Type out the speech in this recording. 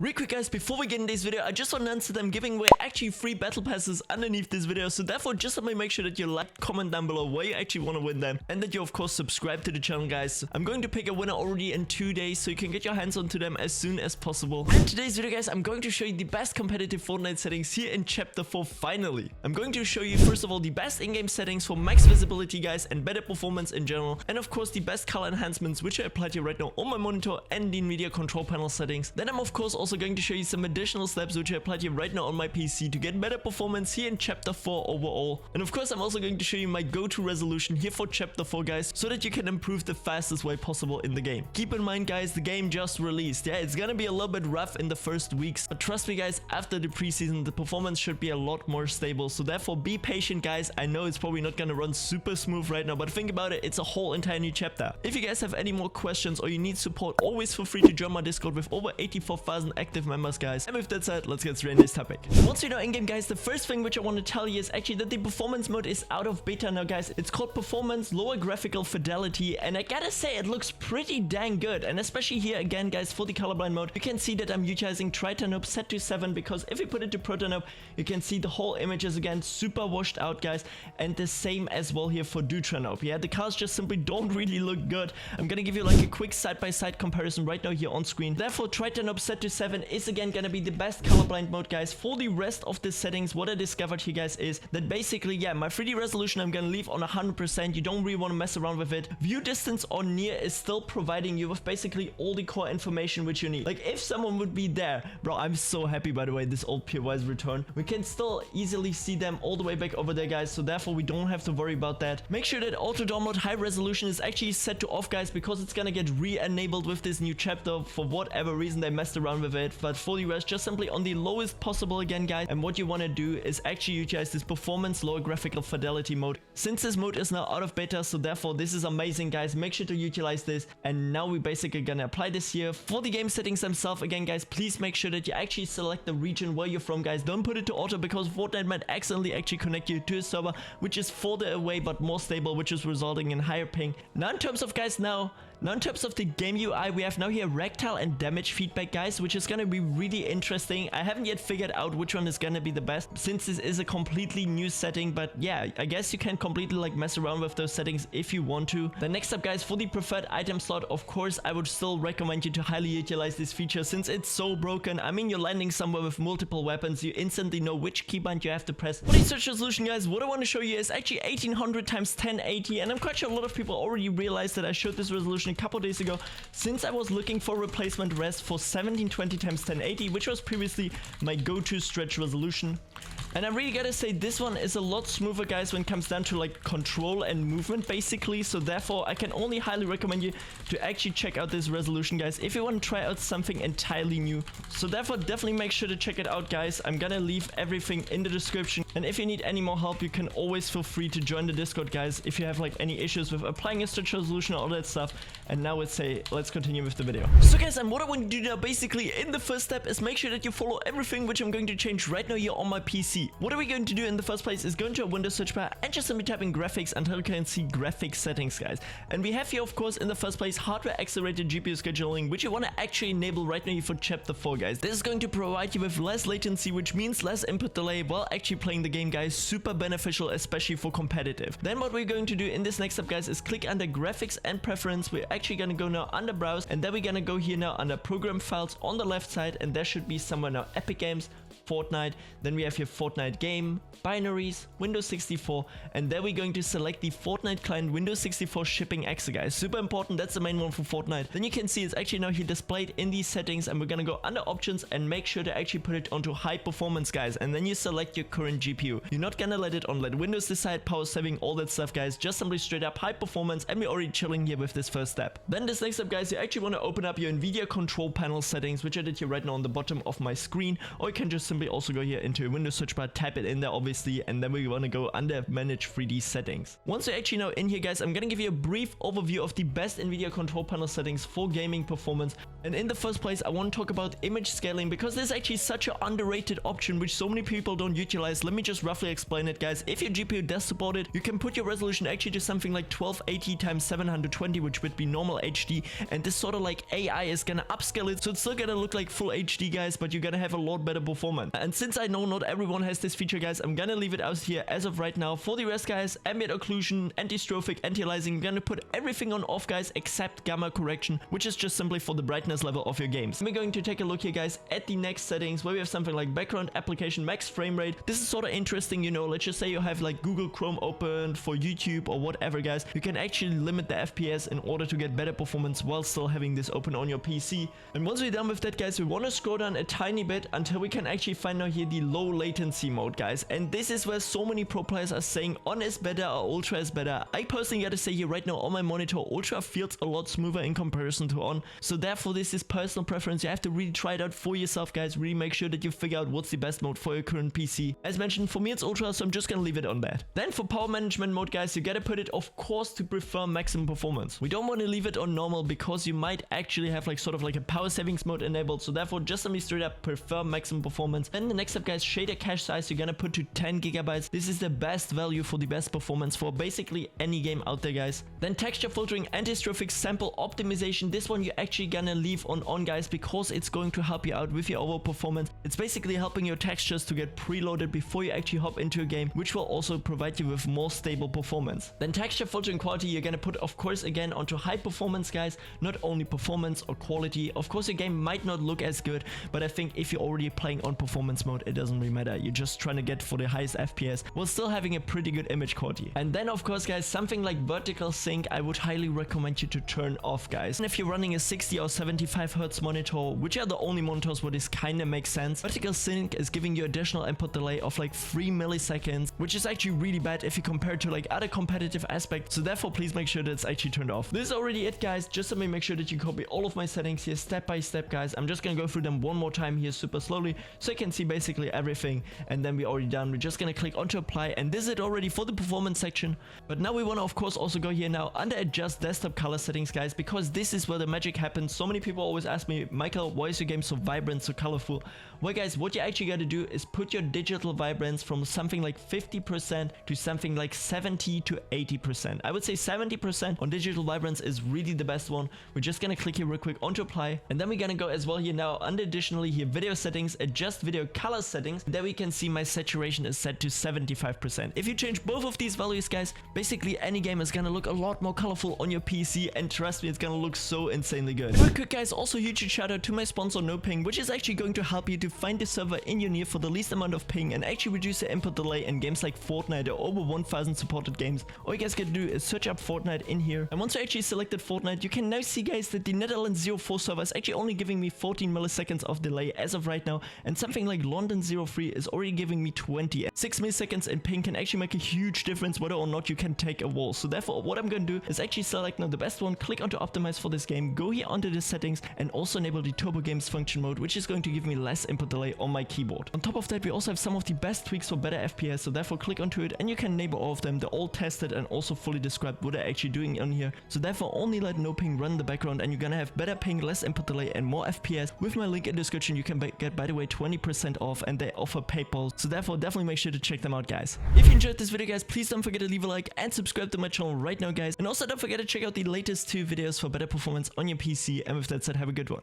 Real quick guys, before we get in this video, I just want to announce that I'm giving away actually free battle passes underneath this video, so therefore just simply make sure that you like, comment down below where you actually want to win them, and that you of course subscribe to the channel guys. I'm going to pick a winner already in 2 days, so you can get your hands onto them as soon as possible. And today's video guys, I'm going to show you the best competitive Fortnite settings here in chapter 4 finally. I'm going to show you first of all the best in-game settings for max visibility guys and better performance in general, and of course the best color enhancements which I applied here right now on my monitor and the Nvidia Control Panel Settings. Then I'm of course also going to show you some additional steps which I applied here right now on my PC to get better performance here in chapter 4 overall. And of course I'm also going to show you my go-to resolution here for chapter 4 guys, so that you can improve the fastest way possible in the game. Keep in mind guys, the game just released. Yeah, it's gonna be a little bit rough in the first weeks, but trust me guys, after the preseason the performance should be a lot more stable, so therefore be patient guys. I know it's probably not gonna run super smooth right now, but think about it, it's a whole entire new chapter. If you guys have any more questions or you need support, always feel free to join my Discord with over 84,000 active members guys. And with that said, let's get straight into this topic. Once you know in-game guys, the first thing which I want to tell you is actually that the performance mode is out of beta now guys. It's called performance lower graphical fidelity, and I gotta say it looks pretty dang good. And especially here again guys, for the colorblind mode, you can see that I'm utilizing Tritanope set to 7, because if you put it to Protanope, you can see the whole image is again super washed out guys, and the same as well here for Deuteranope. Yeah, the colors just simply don't really look good. I'm gonna give you like a quick side-by-side comparison right now here on screen. Therefore Tritanope set to 7 is again gonna be the best colorblind mode guys. For the rest of the settings, what I discovered here guys is that basically, yeah, my 3D resolution I'm gonna leave on 100%. You don't really want to mess around with it. View distance on near is still providing you with basically all the core information which you need. Like if someone would be there, bro, I'm so happy by the way this old POI's return. We can still easily see them all the way back over there guys, so therefore we don't have to worry about that. Make sure that auto download high resolution is actually set to off guys, because it's gonna get re-enabled with this new chapter. For whatever reason they messed around with it, but for the rest just simply on the lowest possible again guys. And what you want to do is actually utilize this performance lower graphical fidelity mode, since this mode is now out of beta, so therefore this is amazing guys. Make sure to utilize this. And now we basically gonna apply this here for the game settings themselves again guys. Please make sure that you actually select the region where you're from guys. Don't put it to auto, because Fortnite might accidentally actually connect you to a server which is further away but more stable, which is resulting in higher ping. Now in terms of guys, now in terms of the game UI, we have now here rectile and damage feedback guys, which is gonna be really interesting. I haven't yet figured out which one is gonna be the best, since this is a completely new setting, but yeah, I guess you can completely like mess around with those settings if you want to. Then next up guys, for the preferred item slot, of course I would still recommend you to highly utilize this feature, since it's so broken. I mean, you're landing somewhere with multiple weapons, you instantly know which keybind you have to press. For the search resolution guys, what I want to show you is actually 1800 x 1080, and I'm quite sure a lot of people already realized that I showed this resolution a couple days ago, since I was looking for replacement res for 1720 x 1080, which was previously my go-to stretch resolution. And I really gotta say, this one is a lot smoother guys when it comes down to like control and movement basically, so therefore I can only highly recommend you to actually check out this resolution guys if you want to try out something entirely new. So therefore definitely make sure to check it out guys. I'm gonna leave everything in the description, and if you need any more help you can always feel free to join the Discord guys if you have like any issues with applying a stretch resolution or all that stuff. And now let's continue with the video. So guys, and what I want to do now basically in the first step is make sure that you follow everything which I'm going to change right now here on my PC. What are we going to do in the first place is go into a Windows search bar and just simply type in graphics until you can see graphics settings guys. And we have here of course in the first place hardware accelerated GPU scheduling, which you want to actually enable right now for chapter 4 guys. This is going to provide you with less latency, which means less input delay while actually playing the game guys. Super beneficial, especially for competitive. Then what we're going to do in this next step guys is click under graphics and preference. We're actually going to go now under browse, and then we're going to go here now under program files on the left side, and there should be somewhere now Epic Games, Fortnite. Then we have here Fortnite game, binaries, Windows 64, and then we're going to select the Fortnite client Windows 64 shipping exe guys. Super important, that's the main one for Fortnite. Then you can see it's actually now here displayed in these settings, and we're gonna go under options and make sure to actually put it onto high performance guys, and then you select your current GPU. You're not gonna let it on, let Windows decide, power saving, all that stuff guys, just simply straight up high performance, and we're already chilling here with this first step. Then this next step guys, you actually want to open up your Nvidia Control Panel Settings, which I did here right now on the bottom of my screen, or you can just simply simply also go here into a Windows search bar, type it in there obviously, and then we want to go under manage 3D settings. Once you're actually now in here guys, I'm gonna give you a brief overview of the best Nvidia control panel settings for gaming performance. And in the first place, I want to talk about image scaling, because there's actually such an underrated option which so many people don't utilize. Let me just roughly explain it guys. If your GPU does support it, you can put your resolution actually to something like 1280 x 720, which would be normal HD, and this sort of like AI is gonna upscale it, so it's still gonna look like full HD guys, but you're gonna have a lot better performance. And since I know not everyone has this feature guys, I'm gonna leave it out here as of right now. For the rest guys, ambient occlusion, anti-strophic, anti-aliasing, I'm gonna put everything on off guys, except gamma correction, which is just simply for the brightness level of your games. We're going to take a look here guys at the next settings, where we have something like background application max frame rate. This is sort of interesting, you know. Let's just say you have like Google Chrome open for YouTube or whatever guys, you can actually limit the FPS in order to get better performance while still having this open on your PC. And once we're done with that guys, we want to scroll down a tiny bit until we can actually find out here the low latency mode guys, and this is where so many pro players are saying on is better or ultra is better. I personally gotta say here right now on my monitor, ultra feels a lot smoother in comparison to on, so therefore this is personal preference. You have to really try it out for yourself guys, really make sure that you figure out what's the best mode for your current PC. As mentioned, for me it's ultra, so I'm just gonna leave it on that. Then for power management mode guys, you gotta put it of course to prefer maximum performance. We don't want to leave it on normal because you might actually have like sort of like a power savings mode enabled, so therefore just let me straight up prefer maximum performance. Then the next step guys, shader cache size, you're gonna put to 10 gigabytes. This is the best value for the best performance for basically any game out there guys. Then texture filtering, anti-strophic sample optimization, this one you're actually gonna leave on guys, because it's going to help you out with your overall performance. It's basically helping your textures to get preloaded before you actually hop into a game, which will also provide you with more stable performance. Then texture filtering quality, you're gonna put of course again onto high performance guys, not only performance or quality. Of course your game might not look as good, but I think if you're already playing on performance mode, it doesn't really matter. You're just trying to get for the highest FPS while still having a pretty good image quality. And then of course guys, something like vertical sync I would highly recommend you to turn off guys. And if you're running a 60 or 75 Hz monitor, which are the only monitors where this kind of makes sense, vertical sync is giving you additional input delay of like 3 milliseconds, which is actually really bad if you compare it to like other competitive aspects, so therefore please make sure that it's actually turned off. This is already it guys, just let me make sure that you copy all of my settings here step by step guys. I'm just gonna go through them one more time here super slowly so you can see basically everything, and then we're already done. We're just gonna click onto apply, and this is it already for the performance section. But now we want to of course also go here now under adjust desktop color settings guys, because this is where the magic happens. So many people always ask me, Michael, why is your game so vibrant, so colorful? Well guys, what you actually got to do is put your digital vibrance from something like 50% to something like 70 to 80%. I would say 70% on digital vibrance is really the best one. We're just gonna click here real quick onto apply, and then we're gonna go as well here now under additionally here video settings, adjust video color settings. There we can see my saturation is set to 75%. If you change both of these values guys, basically any game is gonna look a lot more colorful on your PC, and trust me, it's gonna look so insanely good. Real quick guys, also huge shout out to my sponsor NoPing, which is actually going to help you to find the server in your near for the least amount of ping and actually reduce the input delay in games like Fortnite or over 1000 supported games. All you guys gotta do is search up Fortnite in here, and once you actually selected Fortnite, you can now see guys that the Netherlands 04 server is actually only giving me 14 milliseconds of delay as of right now, and something like London 03 is already giving me 20. 6 milliseconds in ping can actually make a huge difference whether or not you can take a wall. So therefore what I'm gonna do is actually select now the best one, click onto optimize for this game, go here onto the settings, and also enable the turbo games function mode, which is going to give me less input delay on my keyboard. On top of that, we also have some of the best tweaks for better FPS, so therefore click onto it and you can enable all of them. They're all tested and also fully described what they're actually doing on here, so therefore only let no ping run in the background and you're gonna have better ping, less input delay, and more FPS. With my link in the description, you can get, by the way, 20% off, and they offer PayPal, so therefore definitely make sure to check them out guys. If you enjoyed this video guys, please don't forget to leave a like and subscribe to my channel right now guys, and also don't forget to check out the latest 2 videos for better performance on your PC, and with that said, have a good one.